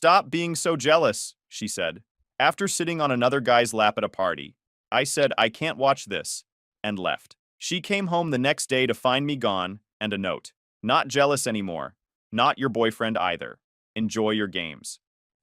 Stop being so jealous, she said. After sitting on another guy's lap at a party, I said, I can't watch this, and left. She came home the next day to find me gone and a note. Not jealous anymore. Not your boyfriend either. Enjoy your games.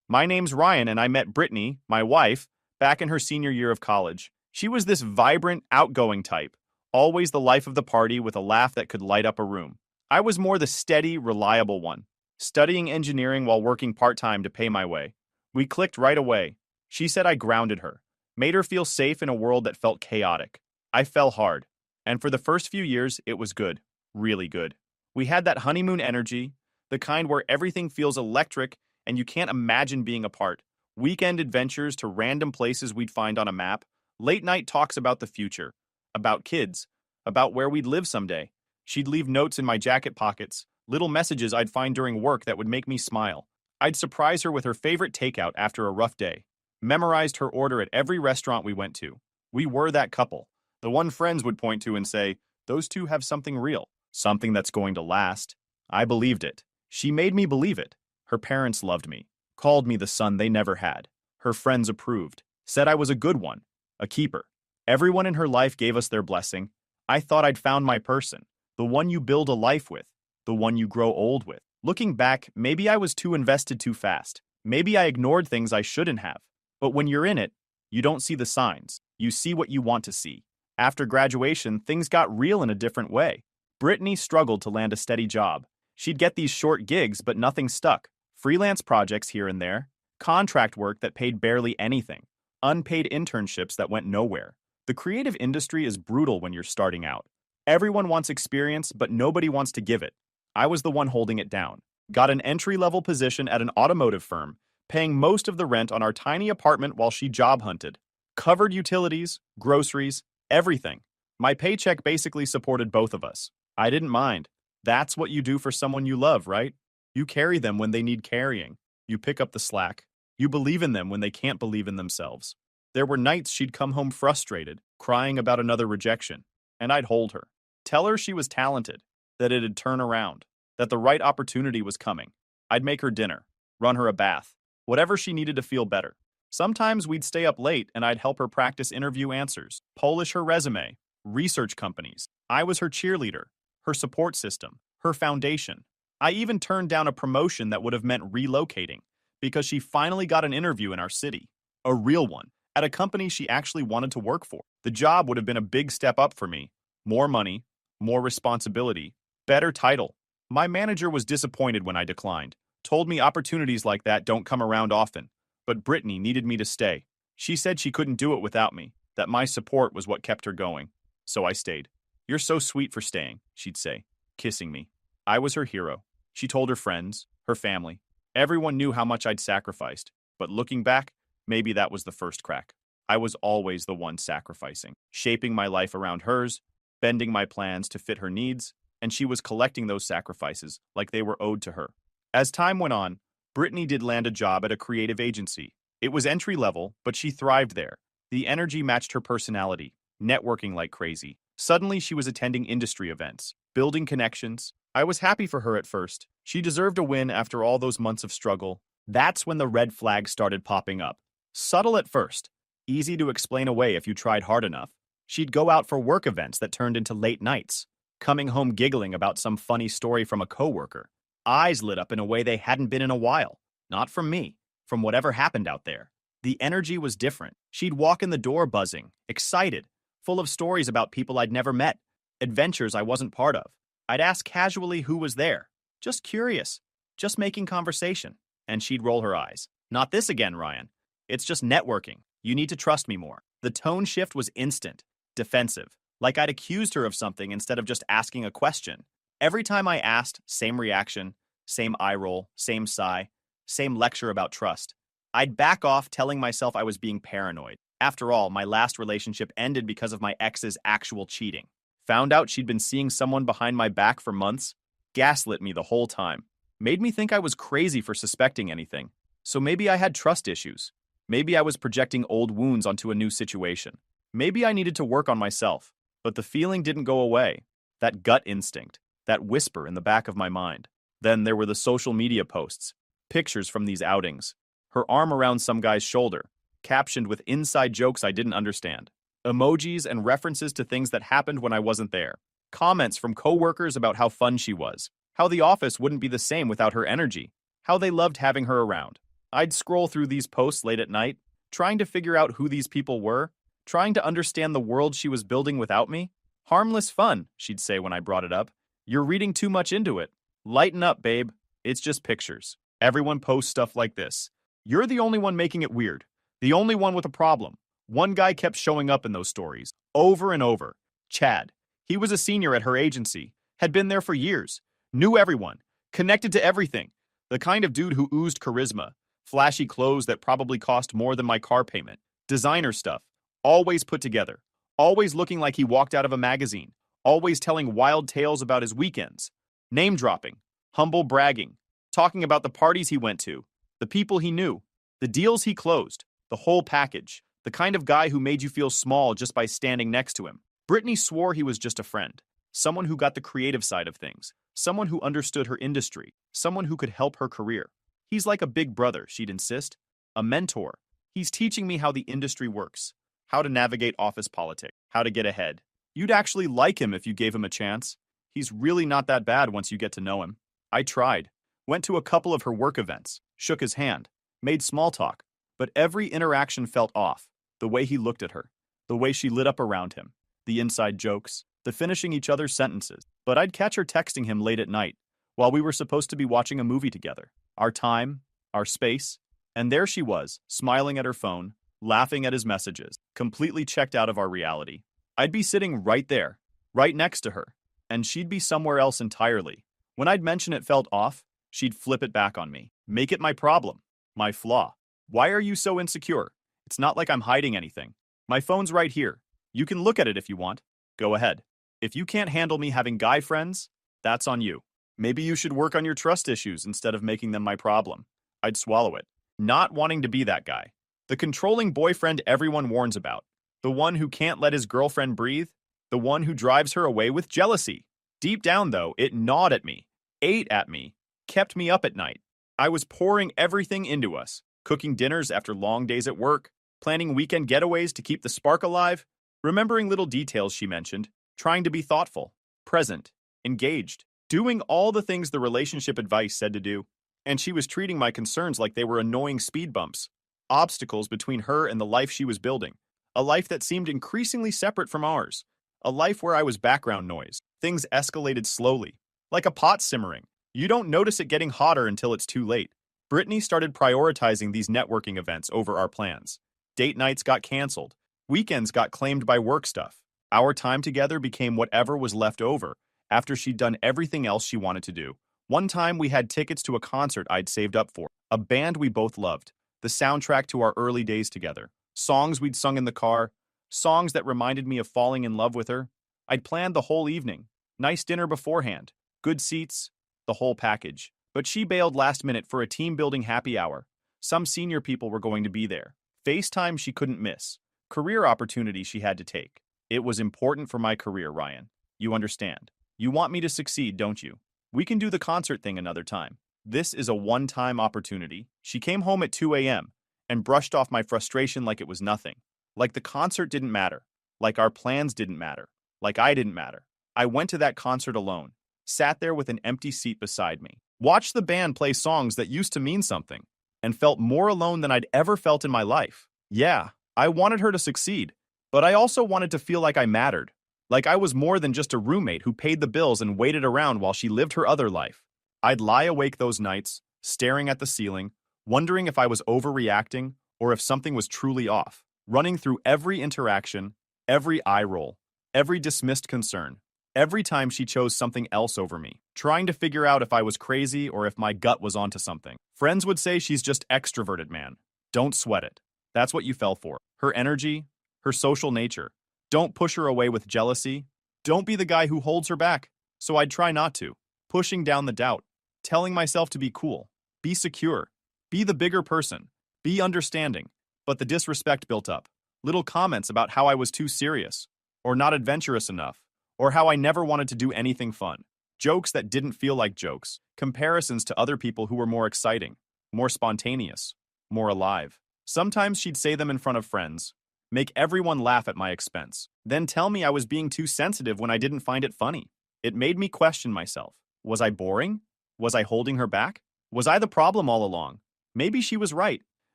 My name's Ryan, and I met Britney, my wife, back in her senior year of college. She was this vibrant, outgoing type, always the life of the party with a laugh that could light up a room. I was more the steady, reliable one, studying engineering while working part-time to pay my way. We clicked right away. She said I grounded her, made her feel safe in a world that felt chaotic. I fell hard, and for the first few years, it was good, really good. We had that honeymoon energy, the kind where everything feels electric and you can't imagine being apart. Weekend adventures to random places we'd find on a map, late night talks about the future, about kids, about where we'd live someday. She'd leave notes in my jacket pockets, little messages I'd find during work that would make me smile. I'd surprise her with her favorite takeout after a rough day, memorized her order at every restaurant we went to. We were that couple, the one friends would point to and say, those two have something real, something that's going to last. I believed it. She made me believe it. Her parents loved me, called me the son they never had. Her friends approved, said I was a good one, a keeper. Everyone in her life gave us their blessing. I thought I'd found my person, the one you build a life with, the one you grow old with. Looking back, maybe I was too invested too fast. Maybe I ignored things I shouldn't have. But when you're in it, you don't see the signs. You see what you want to see. After graduation, things got real in a different way. Brittany struggled to land a steady job. She'd get these short gigs, but nothing stuck. Freelance projects here and there, contract work that paid barely anything, unpaid internships that went nowhere. The creative industry is brutal when you're starting out. Everyone wants experience, but nobody wants to give it. I was the one holding it down. Got an entry-level position at an automotive firm, paying most of the rent on our tiny apartment while she job hunted. Covered utilities, groceries, everything. My paycheck basically supported both of us. I didn't mind. That's what you do for someone you love, right? You carry them when they need carrying. You pick up the slack. You believe in them when they can't believe in themselves. There were nights she'd come home frustrated, crying about another rejection, and I'd hold her. Tell her she was talented, that it'd turn around, that the right opportunity was coming. I'd make her dinner, run her a bath, whatever she needed to feel better. Sometimes we'd stay up late and I'd help her practice interview answers, polish her resume, research companies. I was her cheerleader, her support system, her foundation. I even turned down a promotion that would have meant relocating because she finally got an interview in our city, a real one, at a company she actually wanted to work for. The job would have been a big step up for me. More money, more responsibility, better title. My manager was disappointed when I declined, told me opportunities like that don't come around often, but Brittany needed me to stay. She said she couldn't do it without me, that my support was what kept her going. So I stayed. You're so sweet for staying, she'd say, kissing me. I was her hero. She told her friends, her family. Everyone knew how much I'd sacrificed, but looking back, maybe that was the first crack. I was always the one sacrificing, shaping my life around hers, bending my plans to fit her needs, and she was collecting those sacrifices like they were owed to her. As time went on, Brittany did land a job at a creative agency. It was entry level, but she thrived there. The energy matched her personality, networking like crazy. Suddenly, she was attending industry events, building connections. I was happy for her at first. She deserved a win after all those months of struggle. That's when the red flags started popping up. Subtle at first, easy to explain away if you tried hard enough. She'd go out for work events that turned into late nights, coming home giggling about some funny story from a coworker. Eyes lit up in a way they hadn't been in a while. Not from me, from whatever happened out there. The energy was different. She'd walk in the door buzzing, excited, full of stories about people I'd never met, adventures I wasn't part of. I'd ask casually who was there, just curious, just making conversation, and she'd roll her eyes. Not this again, Ryan. It's just networking. You need to trust me more. The tone shift was instant, defensive, like I'd accused her of something instead of just asking a question. Every time I asked, same reaction, same eye roll, same sigh, same lecture about trust. I'd back off telling myself I was being paranoid. After all, my last relationship ended because of my ex's actual cheating. Found out she'd been seeing someone behind my back for months, gaslit me the whole time, made me think I was crazy for suspecting anything. So maybe I had trust issues. Maybe I was projecting old wounds onto a new situation. Maybe I needed to work on myself. But the feeling didn't go away. That gut instinct, that whisper in the back of my mind. Then there were the social media posts. Pictures from these outings. Her arm around some guy's shoulder, captioned with inside jokes I didn't understand. Emojis and references to things that happened when I wasn't there. Comments from coworkers about how fun she was, how the office wouldn't be the same without her energy, how they loved having her around. I'd scroll through these posts late at night, trying to figure out who these people were, trying to understand the world she was building without me. Harmless fun, she'd say when I brought it up. You're reading too much into it. Lighten up, babe. It's just pictures. Everyone posts stuff like this. You're the only one making it weird. The only one with a problem. One guy kept showing up in those stories, over and over. Chad. He was a senior at her agency, had been there for years, knew everyone, connected to everything. The kind of dude who oozed charisma, flashy clothes that probably cost more than my car payment, designer stuff, always put together, always looking like he walked out of a magazine, always telling wild tales about his weekends, name dropping, humble bragging, talking about the parties he went to, the people he knew, the deals he closed, the whole package, the kind of guy who made you feel small just by standing next to him. Britney swore he was just a friend, someone who got the creative side of things, someone who understood her industry, someone who could help her career. He's like a big brother, she'd insist, a mentor. He's teaching me how the industry works, how to navigate office politics, how to get ahead. You'd actually like him if you gave him a chance. He's really not that bad once you get to know him. I tried. Went to a couple of her work events, shook his hand, made small talk, but every interaction felt off. The way he looked at her, the way she lit up around him, the inside jokes, the finishing each other's sentences. But I'd catch her texting him late at night, while we were supposed to be watching a movie together. Our time, our space, and there she was, smiling at her phone, laughing at his messages, completely checked out of our reality. I'd be sitting right there, right next to her, and she'd be somewhere else entirely. When I'd mention it felt off, she'd flip it back on me. Make it my problem, my flaw. Why are you so insecure? It's not like I'm hiding anything. My phone's right here. You can look at it if you want. Go ahead. If you can't handle me having guy friends, that's on you. Maybe you should work on your trust issues instead of making them my problem. I'd swallow it. Not wanting to be that guy. The controlling boyfriend everyone warns about. The one who can't let his girlfriend breathe. The one who drives her away with jealousy. Deep down, though, it gnawed at me, ate at me, kept me up at night. I was pouring everything into us, cooking dinners after long days at work, planning weekend getaways to keep the spark alive, remembering little details she mentioned, trying to be thoughtful, present, engaged, doing all the things the relationship advice said to do. And she was treating my concerns like they were annoying speed bumps, obstacles between her and the life she was building, a life that seemed increasingly separate from ours, a life where I was background noise. Things escalated slowly, like a pot simmering. You don't notice it getting hotter until it's too late. Britney started prioritizing these networking events over our plans. Date nights got canceled. Weekends got claimed by work stuff. Our time together became whatever was left over after she'd done everything else she wanted to do. One time we had tickets to a concert I'd saved up for, a band we both loved, the soundtrack to our early days together, songs we'd sung in the car, songs that reminded me of falling in love with her. I'd planned the whole evening, nice dinner beforehand, good seats, the whole package. But she bailed last minute for a team-building happy hour. Some senior people were going to be there. FaceTime she couldn't miss. Career opportunity she had to take. It was important for my career, Ryan. You understand. You want me to succeed, don't you? We can do the concert thing another time. This is a one-time opportunity. She came home at 2 a.m. and brushed off my frustration like it was nothing. Like the concert didn't matter. Like our plans didn't matter. Like I didn't matter. I went to that concert alone. Sat there with an empty seat beside me. Watched the band play songs that used to mean something. And felt more alone than I'd ever felt in my life. Yeah, I wanted her to succeed. But I also wanted to feel like I mattered. Like I was more than just a roommate who paid the bills and waited around while she lived her other life. I'd lie awake those nights, staring at the ceiling, wondering if I was overreacting or if something was truly off, running through every interaction, every eye roll, every dismissed concern, every time she chose something else over me, trying to figure out if I was crazy or if my gut was onto something. Friends would say she's just extroverted, man. Don't sweat it. That's what you fell for. Her energy, her social nature. Don't push her away with jealousy. Don't be the guy who holds her back. So I'd try not to. Pushing down the doubt. Telling myself to be cool. Be secure. Be the bigger person. Be understanding. But the disrespect built up. Little comments about how I was too serious. Or not adventurous enough. Or how I never wanted to do anything fun. Jokes that didn't feel like jokes. Comparisons to other people who were more exciting. more spontaneous, more alive. Sometimes she'd say them in front of friends, make everyone laugh at my expense, then tell me I was being too sensitive when I didn't find it funny. It made me question myself. Was I boring? Was I holding her back? Was I the problem all along? Maybe she was right.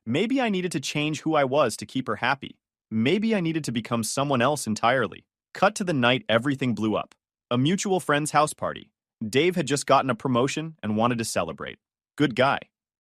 Maybe I needed to change who I was to keep her happy. Maybe I needed to become someone else entirely. Cut to the night everything blew up. A mutual friend's house party. Dave had just gotten a promotion and wanted to celebrate. Good guy.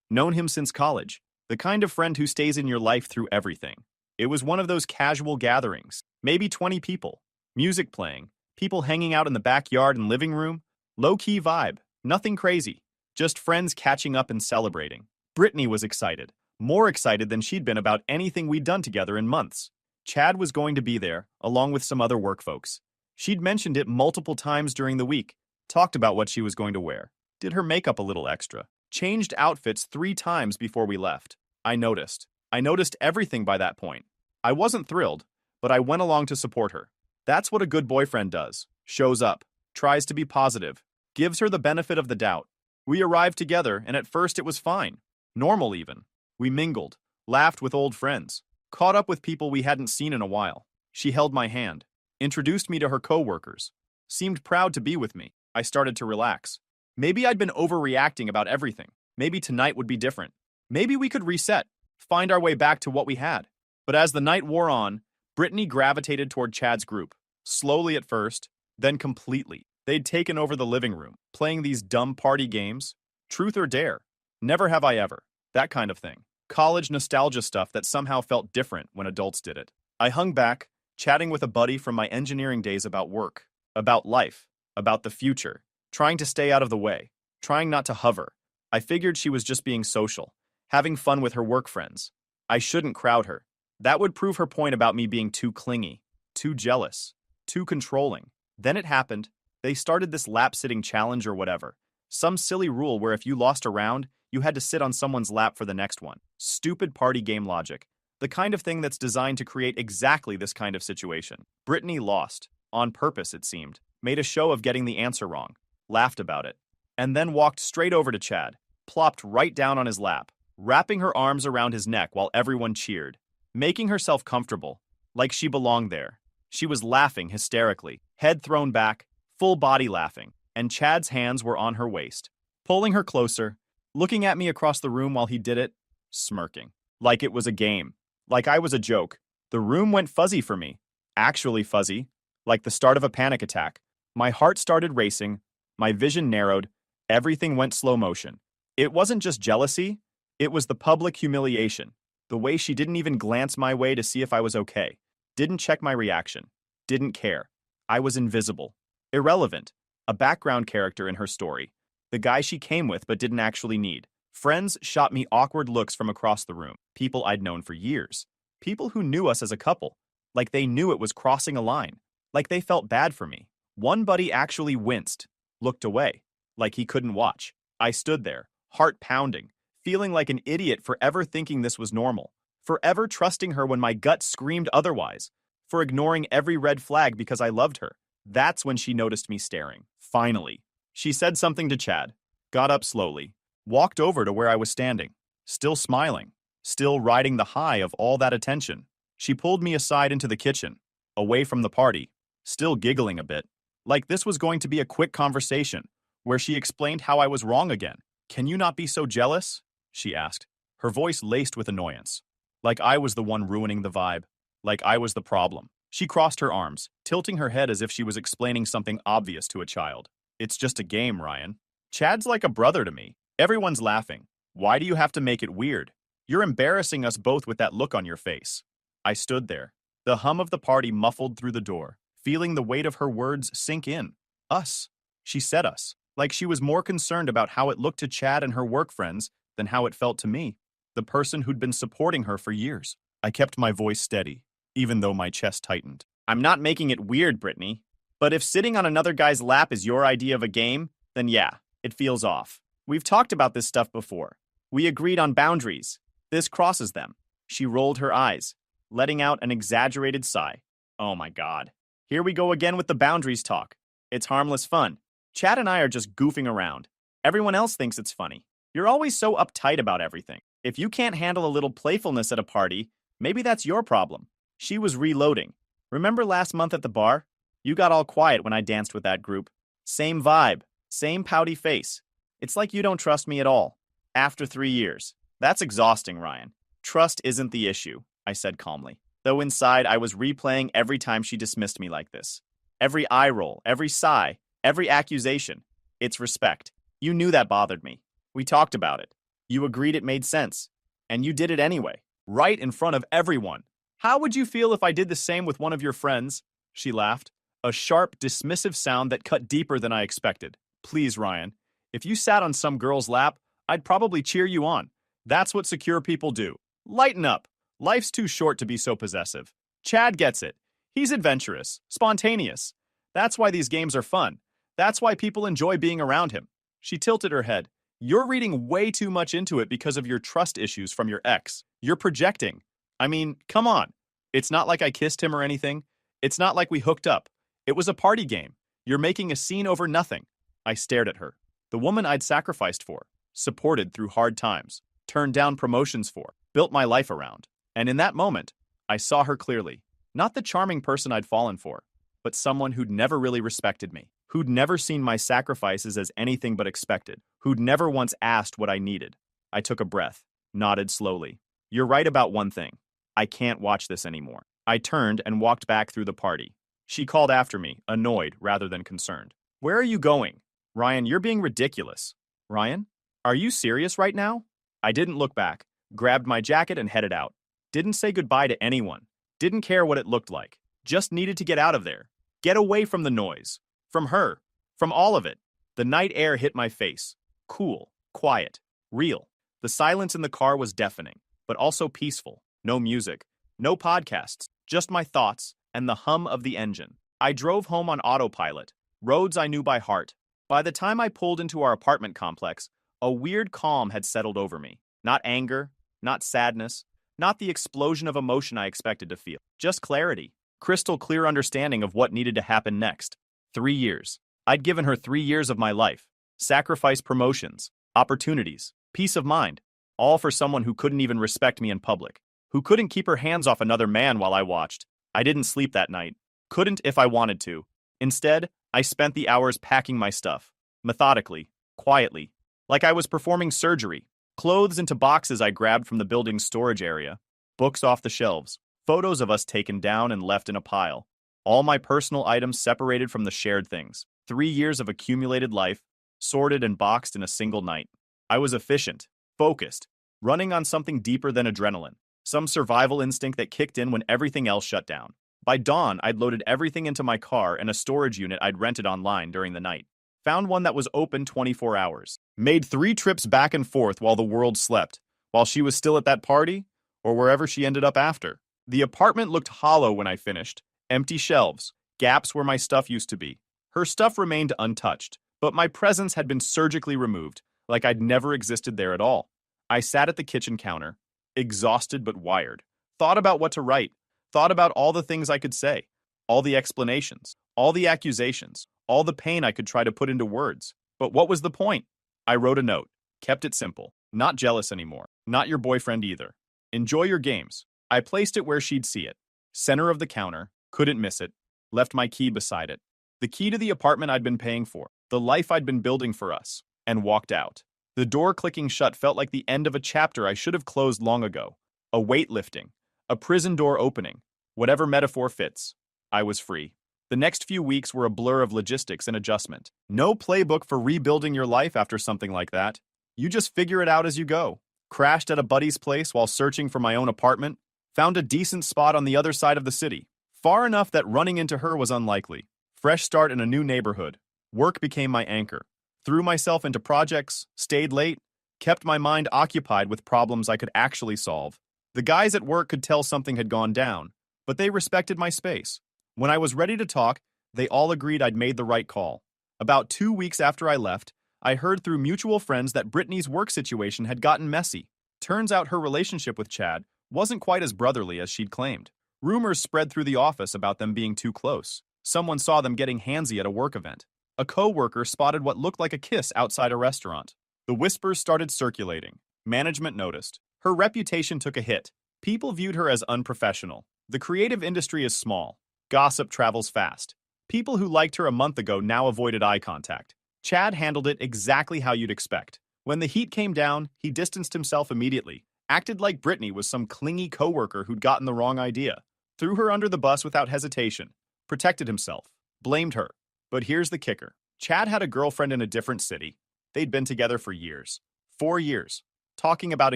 Known him since college. The kind of friend who stays in your life through everything. It was one of those casual gatherings. Maybe 20 people. Music playing. People hanging out in the backyard and living room. Low-key vibe. Nothing crazy. Just friends catching up and celebrating. Britney was excited. More excited than she'd been about anything we'd done together in months. Chad was going to be there, along with some other work folks. She'd mentioned it multiple times during the week, talked about what she was going to wear, did her makeup a little extra, changed outfits 3 times before we left. I noticed. I noticed everything by that point. I wasn't thrilled, but I went along to support her. That's what a good boyfriend does. Shows up, tries to be positive, gives her the benefit of the doubt. We arrived together, and at first it was fine. Normal even. We mingled, laughed with old friends, caught up with people we hadn't seen in a while. She held my hand, introduced me to her coworkers, seemed proud to be with me. I started to relax. Maybe I'd been overreacting about everything. Maybe tonight would be different. Maybe we could reset, find our way back to what we had. But as the night wore on, Brittany gravitated toward Chad's group, slowly at first, then completely. They'd taken over the living room, playing these dumb party games, truth or dare, never have I ever, that kind of thing. College nostalgia stuff that somehow felt different when adults did it. I hung back, chatting with a buddy from my engineering days about work, about life, about the future, trying to stay out of the way, trying not to hover. I figured she was just being social, having fun with her work friends. I shouldn't crowd her. That would prove her point about me being too clingy, too jealous, too controlling. Then it happened. They started this lap-sitting challenge or whatever. Some silly rule where if you lost a round, you had to sit on someone's lap for the next one. Stupid party game logic. The kind of thing that's designed to create exactly this kind of situation. Brittany lost. On purpose, it seemed. Made a show of getting the answer wrong. Laughed about it. And then walked straight over to Chad. Plopped right down on his lap. Wrapping her arms around his neck while everyone cheered. Making herself comfortable. Like she belonged there. She was laughing hysterically. Head thrown back. Full body laughing. And Chad's hands were on her waist. Pulling her closer. Looking at me across the room while he did it, smirking. Like it was a game. Like I was a joke. The room went fuzzy for me. Actually fuzzy. Like the start of a panic attack. My heart started racing. My vision narrowed. Everything went slow motion. It wasn't just jealousy. It was the public humiliation. The way she didn't even glance my way to see if I was okay. Didn't check my reaction. Didn't care. I was invisible. Irrelevant. A background character in her story. The guy she came with but didn't actually need. Friends shot me awkward looks from across the room. People I'd known for years. People who knew us as a couple. Like they knew it was crossing a line. Like they felt bad for me. One buddy actually winced. Looked away. Like he couldn't watch. I stood there, heart pounding, feeling like an idiot for ever thinking this was normal. Forever trusting her when my gut screamed otherwise. For ignoring every red flag because I loved her. That's when she noticed me staring. Finally. She said something to Chad, got up slowly, walked over to where I was standing, still smiling, still riding the high of all that attention. She pulled me aside into the kitchen, away from the party, still giggling a bit, like this was going to be a quick conversation, where she explained how I was wrong again. Can you not be so jealous? She asked, her voice laced with annoyance. Like I was the one ruining the vibe, like I was the problem. She crossed her arms, tilting her head as if she was explaining something obvious to a child. It's just a game, Ryan. Chad's like a brother to me. Everyone's laughing. Why do you have to make it weird? You're embarrassing us both with that look on your face. I stood there, the hum of the party muffled through the door, feeling the weight of her words sink in. Us. She said us, like she was more concerned about how it looked to Chad and her work friends than how it felt to me, the person who'd been supporting her for years. I kept my voice steady, even though my chest tightened. I'm not making it weird, Brittany. But if sitting on another guy's lap is your idea of a game, then yeah, it feels off. We've talked about this stuff before. We agreed on boundaries. This crosses them. She rolled her eyes, letting out an exaggerated sigh. Oh my God. Here we go again with the boundaries talk. It's harmless fun. Chad and I are just goofing around. Everyone else thinks it's funny. You're always so uptight about everything. If you can't handle a little playfulness at a party, maybe that's your problem. She was reloading. Remember last month at the bar? You got all quiet when I danced with that group. Same vibe, same pouty face. It's like you don't trust me at all. After 3 years. That's exhausting, Ryan. Trust isn't the issue, I said calmly. Though inside I was replaying every time she dismissed me like this. Every eye roll, every sigh, every accusation. It's respect. You knew that bothered me. We talked about it. You agreed it made sense. And you did it anyway. Right in front of everyone. How would you feel if I did the same with one of your friends? She laughed. A sharp, dismissive sound that cut deeper than I expected. Please, Ryan. If you sat on some girl's lap, I'd probably cheer you on. That's what secure people do. Lighten up. Life's too short to be so possessive. Chad gets it. He's adventurous, spontaneous. That's why these games are fun. That's why people enjoy being around him. She tilted her head. You're reading way too much into it because of your trust issues from your ex. You're projecting. I mean, come on. It's not like I kissed him or anything. It's not like we hooked up. It was a party game. You're making a scene over nothing. I stared at her. The woman I'd sacrificed for, supported through hard times, turned down promotions for, built my life around. And in that moment, I saw her clearly. Not the charming person I'd fallen for, but someone who'd never really respected me, who'd never seen my sacrifices as anything but expected, who'd never once asked what I needed. I took a breath, nodded slowly. You're right about one thing. I can't watch this anymore. I turned and walked back through the party. She called after me, annoyed rather than concerned. Where are you going? Ryan, you're being ridiculous. Ryan? Are you serious right now? I didn't look back, grabbed my jacket and headed out. Didn't say goodbye to anyone. Didn't care what it looked like. Just needed to get out of there. Get away from the noise. From her. From all of it. The night air hit my face. Cool. Quiet. Real. The silence in the car was deafening, but also peaceful. No music. No podcasts. Just my thoughts and the hum of the engine. I drove home on autopilot. Roads I knew by heart. By the time I pulled into our apartment complex, a weird calm had settled over me. Not anger. Not sadness. Not the explosion of emotion I expected to feel. Just clarity. Crystal clear understanding of what needed to happen next. 3 years. I'd given her 3 years of my life. Sacrificed promotions. Opportunities. Peace of mind. All for someone who couldn't even respect me in public. Who couldn't keep her hands off another man while I watched. I didn't sleep that night. Couldn't if I wanted to. Instead, I spent the hours packing my stuff. Methodically. Quietly. Like I was performing surgery. Clothes into boxes I grabbed from the building's storage area. Books off the shelves. Photos of us taken down and left in a pile. All my personal items separated from the shared things. 3 years of accumulated life, sorted and boxed in a single night. I was efficient, focused, running on something deeper than adrenaline. Some survival instinct that kicked in when everything else shut down. By dawn, I'd loaded everything into my car and a storage unit I'd rented online during the night. Found one that was open 24 hours. Made 3 trips back and forth while the world slept, while she was still at that party, or wherever she ended up after. The apartment looked hollow when I finished. Empty shelves, gaps where my stuff used to be. Her stuff remained untouched, but my presence had been surgically removed, like I'd never existed there at all. I sat at the kitchen counter, exhausted but wired. Thought about what to write. Thought about all the things I could say. All the explanations. All the accusations. All the pain I could try to put into words. But what was the point? I wrote a note. Kept it simple. Not jealous anymore. Not your boyfriend either. Enjoy your games. I placed it where she'd see it. Center of the counter. Couldn't miss it. Left my key beside it. The key to the apartment I'd been paying for. The life I'd been building for us. And walked out. The door clicking shut felt like the end of a chapter I should have closed long ago. A weight lifting. A prison door opening. Whatever metaphor fits. I was free. The next few weeks were a blur of logistics and adjustment. No playbook for rebuilding your life after something like that. You just figure it out as you go. Crashed at a buddy's place while searching for my own apartment. Found a decent spot on the other side of the city. Far enough that running into her was unlikely. Fresh start in a new neighborhood. Work became my anchor. Threw myself into projects, stayed late, kept my mind occupied with problems I could actually solve. The guys at work could tell something had gone down, but they respected my space. When I was ready to talk, they all agreed I'd made the right call. About 2 weeks after I left, I heard through mutual friends that Britney's work situation had gotten messy. Turns out her relationship with Chad wasn't quite as brotherly as she'd claimed. Rumors spread through the office about them being too close. Someone saw them getting handsy at a work event. A co-worker spotted what looked like a kiss outside a restaurant. The whispers started circulating. Management noticed. Her reputation took a hit. People viewed her as unprofessional. The creative industry is small. Gossip travels fast. People who liked her a month ago now avoided eye contact. Chad handled it exactly how you'd expect. When the heat came down, he distanced himself immediately, acted like Britney was some clingy coworker who'd gotten the wrong idea, threw her under the bus without hesitation, protected himself, blamed her. But here's the kicker. Chad had a girlfriend in a different city. They'd been together for years. 4 years. Talking about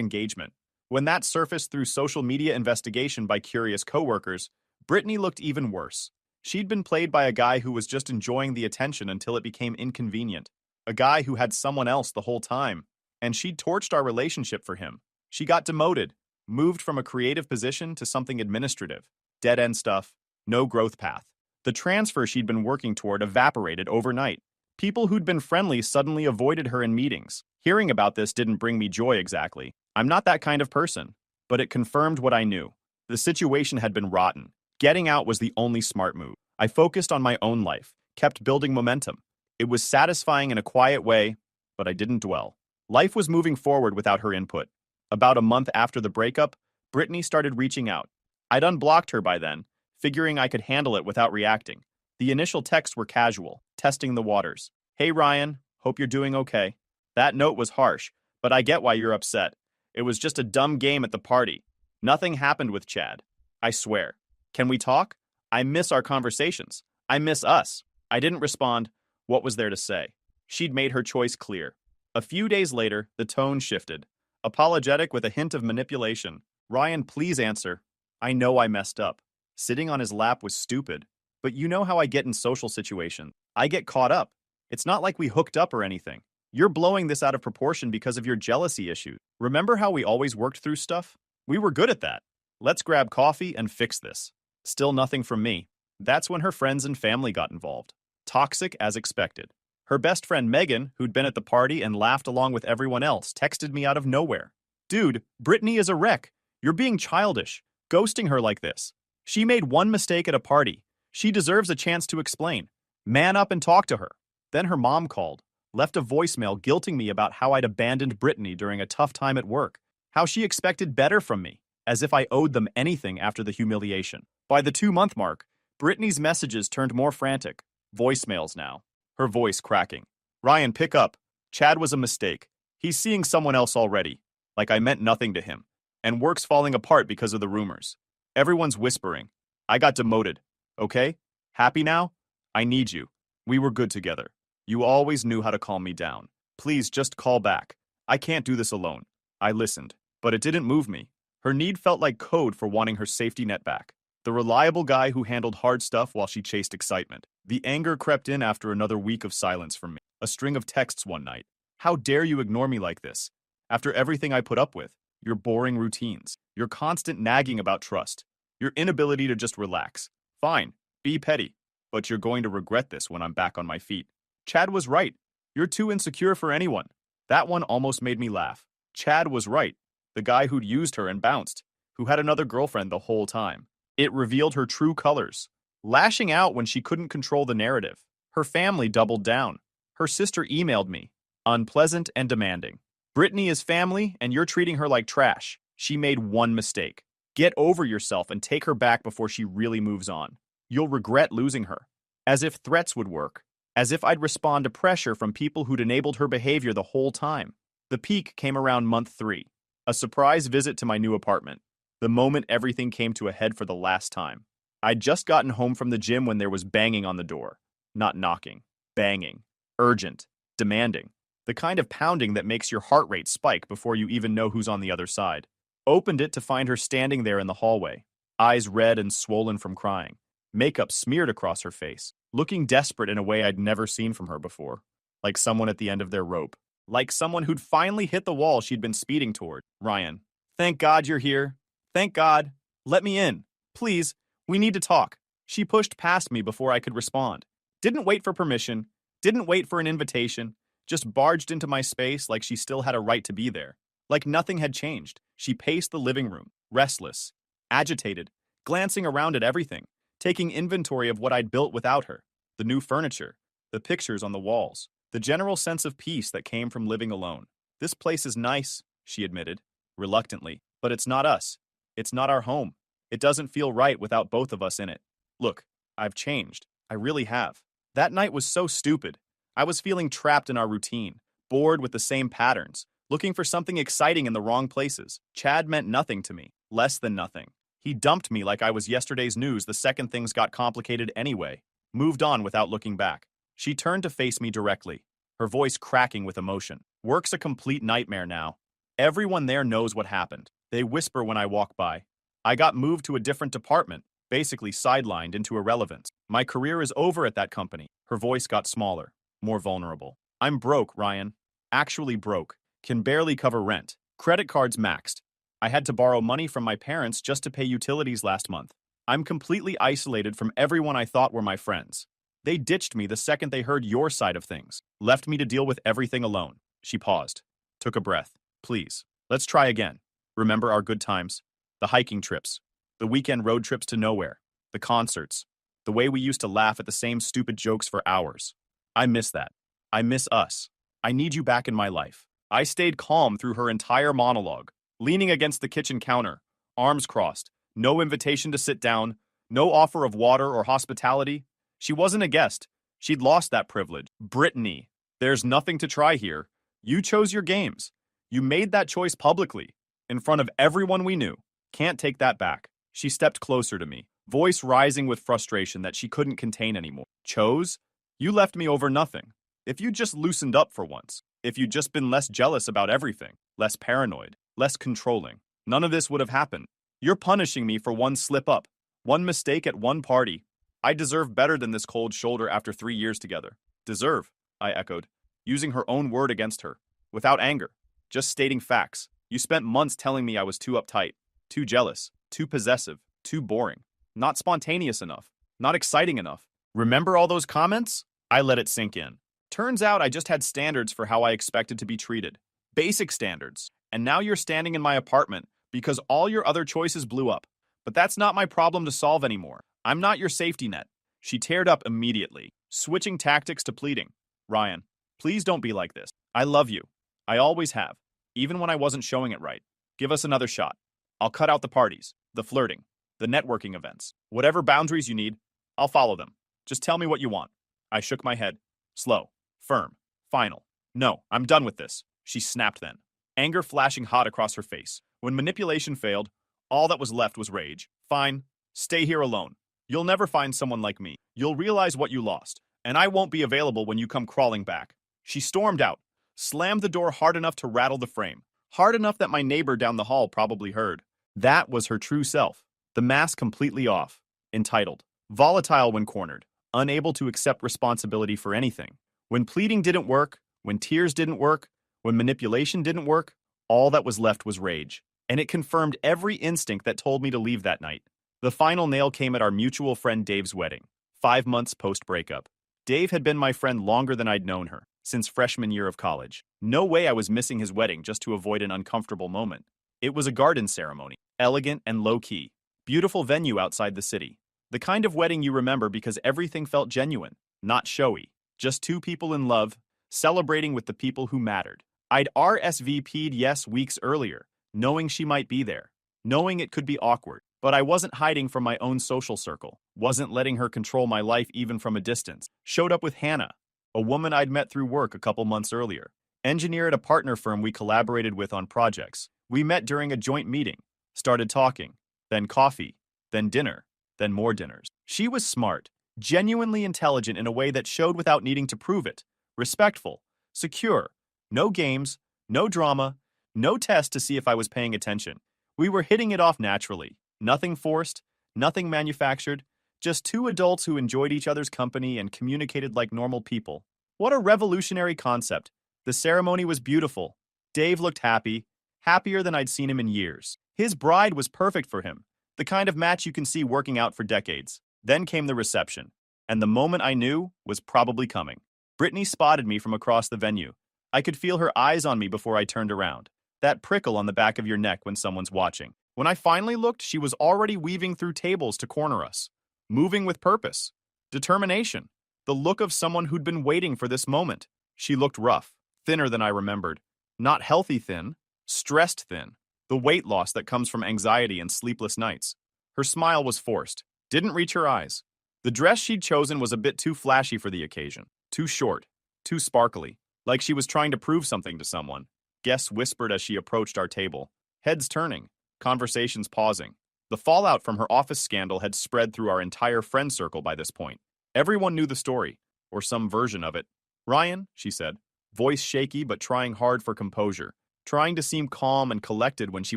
engagement. When that surfaced through social media investigation by curious coworkers, Britney looked even worse. She'd been played by a guy who was just enjoying the attention until it became inconvenient. A guy who had someone else the whole time. And she'd torched our relationship for him. She got demoted, moved from a creative position to something administrative. Dead-end stuff, no growth path. The transfer she'd been working toward evaporated overnight. People who'd been friendly suddenly avoided her in meetings. Hearing about this didn't bring me joy exactly. I'm not that kind of person. But it confirmed what I knew. The situation had been rotten. Getting out was the only smart move. I focused on my own life, kept building momentum. It was satisfying in a quiet way, but I didn't dwell. Life was moving forward without her input. About a month after the breakup, Britney started reaching out. I'd unblocked her by then, figuring I could handle it without reacting. The initial texts were casual, testing the waters. Hey Ryan, hope you're doing okay. That note was harsh, but I get why you're upset. It was just a dumb game at the party. Nothing happened with Chad. I swear. Can we talk? I miss our conversations. I miss us. I didn't respond. What was there to say? She'd made her choice clear. A few days later, the tone shifted. Apologetic with a hint of manipulation. Ryan, please answer. I know I messed up. Sitting on his lap was stupid. But you know how I get in social situations. I get caught up. It's not like we hooked up or anything. You're blowing this out of proportion because of your jealousy issues. Remember how we always worked through stuff? We were good at that. Let's grab coffee and fix this. Still nothing from me. That's when her friends and family got involved. Toxic as expected. Her best friend Megan, who'd been at the party and laughed along with everyone else, texted me out of nowhere. Dude, Britney is a wreck. You're being childish, ghosting her like this. She made one mistake at a party. She deserves a chance to explain. Man up and talk to her. Then her mom called, left a voicemail guilting me about how I'd abandoned Britney during a tough time at work, how she expected better from me, as if I owed them anything after the humiliation. By the 2-month mark, Britney's messages turned more frantic. Voicemails now. Her voice cracking. Ryan, pick up. Chad was a mistake. He's seeing someone else already. Like I meant nothing to him. And work's falling apart because of the rumors. Everyone's whispering. I got demoted. Okay? Happy now? I need you. We were good together. You always knew how to calm me down. Please just call back. I can't do this alone. I listened. But it didn't move me. Her need felt like code for wanting her safety net back. The reliable guy who handled hard stuff while she chased excitement. The anger crept in after another week of silence from me. A string of texts one night. How dare you ignore me like this? After everything I put up with, your boring routines, your constant nagging about trust, your inability to just relax. Fine, be petty, but you're going to regret this when I'm back on my feet. Chad was right. You're too insecure for anyone. That one almost made me laugh. Chad was right. The guy who'd used her and bounced, who had another girlfriend the whole time. It revealed her true colors. Lashing out when she couldn't control the narrative. Her family doubled down. Her sister emailed me. Unpleasant and demanding. Britney is family, and you're treating her like trash. She made one mistake. Get over yourself and take her back before she really moves on. You'll regret losing her. As if threats would work. As if I'd respond to pressure from people who'd enabled her behavior the whole time. The peak came around month 3. A surprise visit to my new apartment. The moment everything came to a head for the last time. I'd just gotten home from the gym when there was banging on the door. Not knocking. Banging. Urgent. Demanding. The kind of pounding that makes your heart rate spike before you even know who's on the other side. Opened it to find her standing there in the hallway. Eyes red and swollen from crying. Makeup smeared across her face. Looking desperate in a way I'd never seen from her before. Like someone at the end of their rope. Like someone who'd finally hit the wall she'd been speeding toward. Ryan. Thank God you're here. Thank God. Let me in. Please. We need to talk. She pushed past me before I could respond. Didn't wait for permission. Didn't wait for an invitation. Just barged into my space like she still had a right to be there. Like nothing had changed. She paced the living room, restless, agitated, glancing around at everything, taking inventory of what I'd built without her. The new furniture, the pictures on the walls, the general sense of peace that came from living alone. This place is nice, she admitted, reluctantly, but it's not us. It's not our home. It doesn't feel right without both of us in it. Look, I've changed. I really have. That night was so stupid. I was feeling trapped in our routine, bored with the same patterns, looking for something exciting in the wrong places. Chad meant nothing to me, less than nothing. He dumped me like I was yesterday's news the second things got complicated anyway. Moved on without looking back. She turned to face me directly, her voice cracking with emotion. Work's a complete nightmare now. Everyone there knows what happened. They whisper when I walk by. I got moved to a different department, basically sidelined into irrelevance. My career is over at that company. Her voice got smaller, more vulnerable. I'm broke, Ryan. Actually broke. Can barely cover rent. Credit cards maxed. I had to borrow money from my parents just to pay utilities last month. I'm completely isolated from everyone I thought were my friends. They ditched me the second they heard your side of things. Left me to deal with everything alone. She paused. Took a breath. Please, let's try again. Remember our good times? The hiking trips. The weekend road trips to nowhere. The concerts. The way we used to laugh at the same stupid jokes for hours. I miss that. I miss us. I need you back in my life. I stayed calm through her entire monologue, leaning against the kitchen counter, arms crossed, no invitation to sit down, no offer of water or hospitality. She wasn't a guest. She'd lost that privilege. Britney, there's nothing to try here. You chose your games. You made that choice publicly, in front of everyone we knew. Can't take that back. She stepped closer to me, voice rising with frustration that she couldn't contain anymore. Chose? You left me over nothing. If you'd just loosened up for once, if you'd just been less jealous about everything, less paranoid, less controlling, none of this would have happened. You're punishing me for one slip up, one mistake at one party. I deserve better than this cold shoulder after 3 years together. Deserve, I echoed, using her own word against her, without anger, just stating facts. You spent months telling me I was too uptight, too jealous, too possessive, too boring, not spontaneous enough, not exciting enough. Remember all those comments? I let it sink in. Turns out I just had standards for how I expected to be treated. Basic standards. And now you're standing in my apartment because all your other choices blew up. But that's not my problem to solve anymore. I'm not your safety net. She teared up immediately, switching tactics to pleading. Ryan, please don't be like this. I love you. I always have, even when I wasn't showing it right. Give us another shot. I'll cut out the parties, the flirting, the networking events. Whatever boundaries you need, I'll follow them. Just tell me what you want. I shook my head. Slow, firm, final. No, I'm done with this. She snapped then, anger flashing hot across her face. When manipulation failed, all that was left was rage. Fine, stay here alone. You'll never find someone like me. You'll realize what you lost, and I won't be available when you come crawling back. She stormed out, slammed the door hard enough to rattle the frame, hard enough that my neighbor down the hall probably heard. That was her true self, the mask completely off, entitled, volatile when cornered, unable to accept responsibility for anything. When pleading didn't work, when tears didn't work, when manipulation didn't work, all that was left was rage. And it confirmed every instinct that told me to leave that night. The final nail came at our mutual friend Dave's wedding, 5 months post-breakup. Dave had been my friend longer than I'd known her, since freshman year of college. No way I was missing his wedding just to avoid an uncomfortable moment. It was a garden ceremony, elegant and low-key. Beautiful venue outside the city. The kind of wedding you remember because everything felt genuine, not showy. Just two people in love, celebrating with the people who mattered. I'd RSVP'd yes weeks earlier, knowing she might be there, knowing it could be awkward. But I wasn't hiding from my own social circle, wasn't letting her control my life even from a distance. Showed up with Hannah, a woman I'd met through work a couple months earlier. Engineer at a partner firm we collaborated with on projects. We met during a joint meeting, started talking, then coffee, then dinner, then more dinners. She was smart, genuinely intelligent in a way that showed without needing to prove it. Respectful, secure, no games, no drama, no test to see if I was paying attention. We were hitting it off naturally. Nothing forced, nothing manufactured, just two adults who enjoyed each other's company and communicated like normal people. What a revolutionary concept. The ceremony was beautiful. Dave looked happy, happier than I'd seen him in years. His bride was perfect for him, the kind of match you can see working out for decades. Then came the reception, and the moment I knew was probably coming. Britney spotted me from across the venue. I could feel her eyes on me before I turned around. That prickle on the back of your neck when someone's watching. When I finally looked, she was already weaving through tables to corner us. Moving with purpose. Determination. The look of someone who'd been waiting for this moment. She looked rough, thinner than I remembered. Not healthy thin, stressed thin. The weight loss that comes from anxiety and sleepless nights. Her smile was forced, didn't reach her eyes. The dress she'd chosen was a bit too flashy for the occasion, too short, too sparkly, like she was trying to prove something to someone. Guests whispered as she approached our table, heads turning, conversations pausing. The fallout from her office scandal had spread through our entire friend circle by this point. Everyone knew the story, or some version of it. "Ryan," she said, voice shaky but trying hard for composure, trying to seem calm and collected when she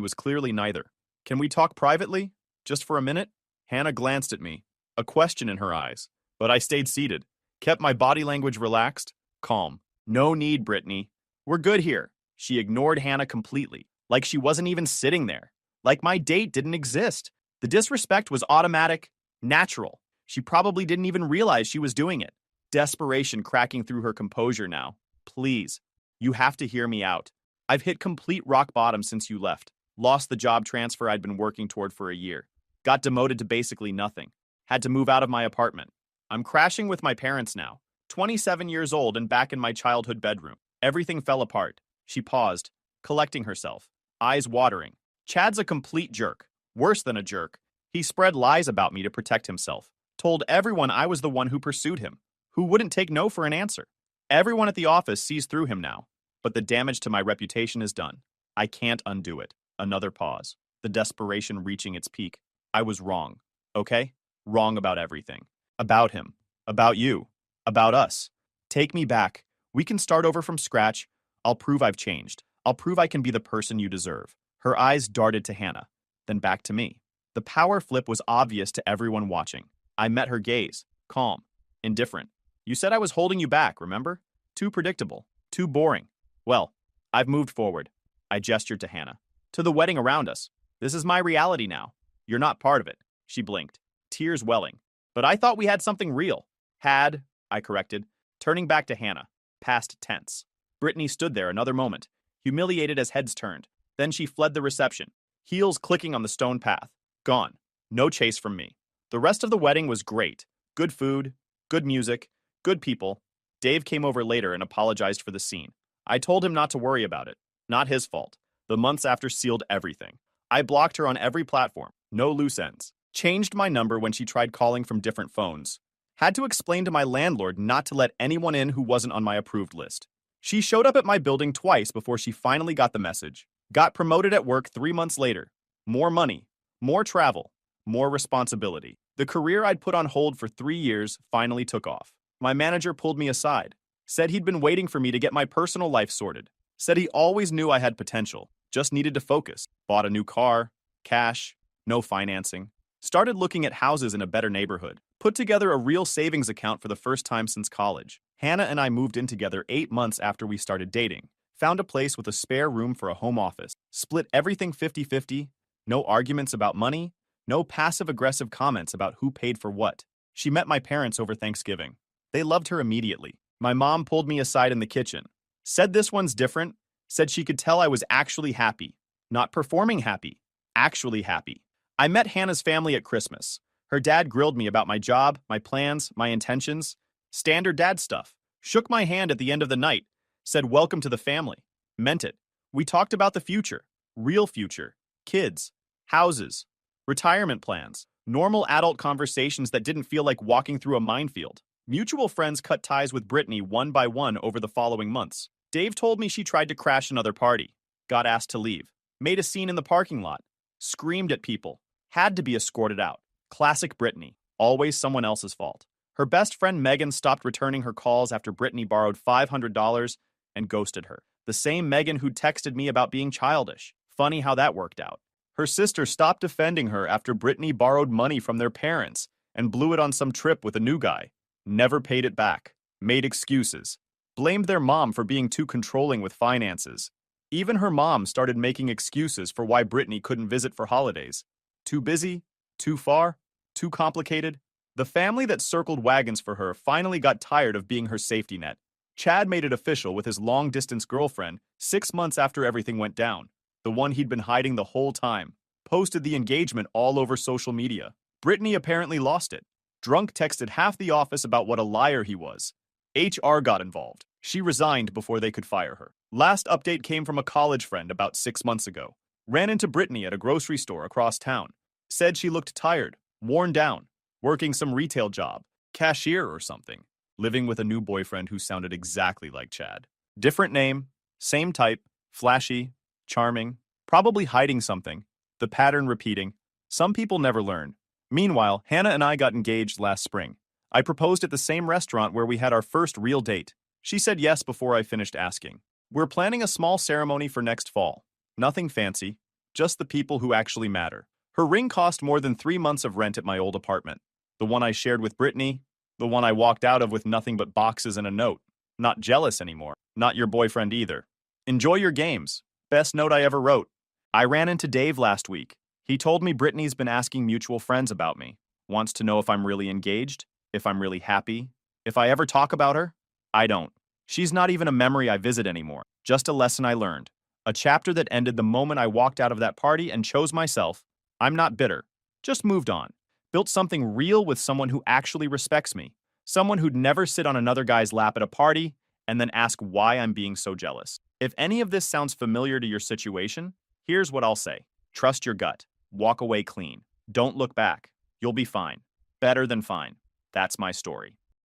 was clearly neither. "Can we talk privately? Just for a minute?" Hannah glanced at me, a question in her eyes, but I stayed seated, kept my body language relaxed, calm. "No need, Britney. We're good here." She ignored Hannah completely, like she wasn't even sitting there, like my date didn't exist. The disrespect was automatic, natural. She probably didn't even realize she was doing it. Desperation cracking through her composure now. "Please, you have to hear me out. I've hit complete rock bottom since you left. Lost the job transfer I'd been working toward for a year. Got demoted to basically nothing. Had to move out of my apartment. I'm crashing with my parents now. 27 years old and back in my childhood bedroom. Everything fell apart." She paused, collecting herself, eyes watering. "Chad's a complete jerk. Worse than a jerk. He spread lies about me to protect himself. Told everyone I was the one who pursued him, who wouldn't take no for an answer. Everyone at the office sees through him now. But the damage to my reputation is done. I can't undo it." Another pause, the desperation reaching its peak. "I was wrong, okay? Wrong about everything. About him. About you. About us. Take me back. We can start over from scratch. I'll prove I've changed. I'll prove I can be the person you deserve." Her eyes darted to Hannah, then back to me. The power flip was obvious to everyone watching. I met her gaze, calm, indifferent. "You said I was holding you back, remember? Too predictable. Too boring. Well, I've moved forward." I gestured to Hannah. "To the wedding around us. This is my reality now. You're not part of it." She blinked, tears welling. "But I thought we had something real." "Had," I corrected, turning back to Hannah, past tense. Britney stood there another moment, humiliated as heads turned. Then she fled the reception, heels clicking on the stone path. Gone. No chase from me. The rest of the wedding was great. Good food, good music, good people. Dave came over later and apologized for the scene. I told him not to worry about it. Not his fault. The months after sealed everything. I blocked her on every platform. No loose ends. Changed my number when she tried calling from different phones. Had to explain to my landlord not to let anyone in who wasn't on my approved list. She showed up at my building twice before she finally got the message. Got promoted at work 3 months later. More money, more travel, more responsibility. The career I'd put on hold for 3 years finally took off. My manager pulled me aside. Said he'd been waiting for me to get my personal life sorted. Said he always knew I had potential, just needed to focus. Bought a new car, cash, no financing. Started looking at houses in a better neighborhood. Put together a real savings account for the first time since college. Hannah and I moved in together 8 months after we started dating. Found a place with a spare room for a home office. Split everything 50-50. No arguments about money. No passive-aggressive comments about who paid for what. She met my parents over Thanksgiving. They loved her immediately. My mom pulled me aside in the kitchen. Said this one's different. Said she could tell I was actually happy. Not performing happy. Actually happy. I met Hannah's family at Christmas. Her dad grilled me about my job, my plans, my intentions. Standard dad stuff. Shook my hand at the end of the night. Said welcome to the family. Meant it. We talked about the future. Real future. Kids. Houses. Retirement plans. Normal adult conversations that didn't feel like walking through a minefield. Mutual friends cut ties with Britney one by one over the following months. Dave told me she tried to crash another party. Got asked to leave. Made a scene in the parking lot. Screamed at people. Had to be escorted out. Classic Britney. Always someone else's fault. Her best friend Megan stopped returning her calls after Britney borrowed $500 and ghosted her. The same Megan who texted me about being childish. Funny how that worked out. Her sister stopped defending her after Britney borrowed money from their parents and blew it on some trip with a new guy. Never paid it back. Made excuses. Blamed their mom for being too controlling with finances. Even her mom started making excuses for why Britney couldn't visit for holidays. Too busy? Too far? Too complicated? The family that circled wagons for her finally got tired of being her safety net. Chad made it official with his long-distance girlfriend 6 months after everything went down. The one he'd been hiding the whole time. Posted the engagement all over social media. Britney apparently lost it. Drunk texted half the office about what a liar he was. HR got involved. She resigned before they could fire her. Last update came from a college friend about 6 months ago. Ran into Britney at a grocery store across town. Said she looked tired, worn down, working some retail job, cashier or something, living with a new boyfriend who sounded exactly like Chad. Different name, same type, flashy, charming, probably hiding something, the pattern repeating. Some people never learn. Meanwhile, Hannah and I got engaged last spring. I proposed at the same restaurant where we had our first real date. She said yes before I finished asking. We're planning a small ceremony for next fall. Nothing fancy, just the people who actually matter. Her ring cost more than 3 months of rent at my old apartment. The one I shared with Britney, the one I walked out of with nothing but boxes and a note. Not jealous anymore. Not your boyfriend either. Enjoy your games. Best note I ever wrote. I ran into Dave last week. He told me Britney's been asking mutual friends about me. Wants to know if I'm really engaged, if I'm really happy, if I ever talk about her. I don't. She's not even a memory I visit anymore. Just a lesson I learned. A chapter that ended the moment I walked out of that party and chose myself. I'm not bitter. Just moved on. Built something real with someone who actually respects me. Someone who'd never sit on another guy's lap at a party and then ask why I'm being so jealous. If any of this sounds familiar to your situation, here's what I'll say. Trust your gut. Walk away clean. Don't look back. You'll be fine. Better than fine. That's my story.